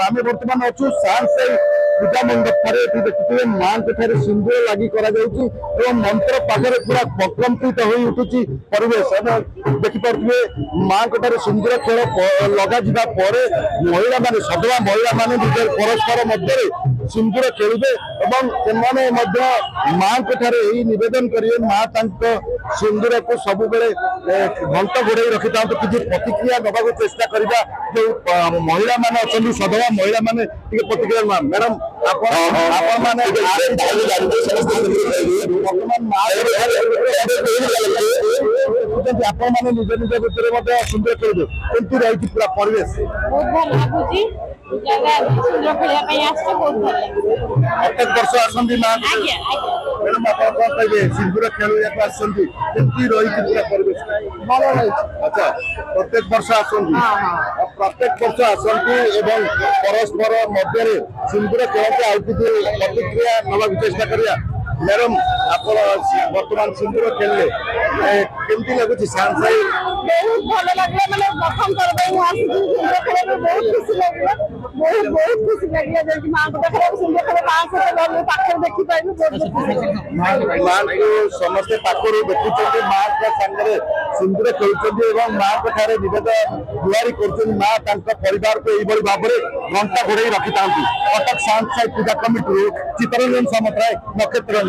आम बर्तमान अच्छु साई पूजा मंडप देखिए माँ के सिंदूर लगी मंत्र पाखे पूरा प्रकम्पित हो उठुची परिवेश देखिपे माँ के सिंदूर खेल लग महिला मान सदवा महिला मान परस्पर मध्य सिंदूर खेलिए माँ के नवेदन करेंगे माँ सिंदूर को सब घंट घोड़े रखी था किसी प्रतिक्रिया दबा चेष्टा करवा जो महिला मान अच्छा सदवा महिला मान प्रतिक्रिया मैडम आपण निज निज भितर सुंदर खेलिए कमती रही पूरा परिवेश प्रत्येक वर्ष आसती माँ मैडम आप कहे सिंदूर खेलुआ आसती रही पूरा परिवेश भल रही अच्छा प्रत्येक वर्ष आसती प्रत्येक वर्ष आसती परस्पर मध्य सिंदूर खेलते आउ कि प्रतिक्रिया नवा चेष्टा करिया मैडम आप बर्तमान सिंदूर खेलले केमती लगुच साई बहुत भल लगे मैंने प्रथम थर सिंदूर खेल बहुत खुशी लगे बहुत खुशी लगे जैसे माँ को देख सिंदूर खेल माँ पाखे देखी पारे माँ को समस्ते पाखर देखुं माँ सागर सिंदूर खेलुं माँ को निवेदन गुहारी कर माँ परिवार को यही भाव में घंटा घोड़े रखी था कटक साई पूजा कमिटी चित्तरंजन सामंतराय नक्षत्र।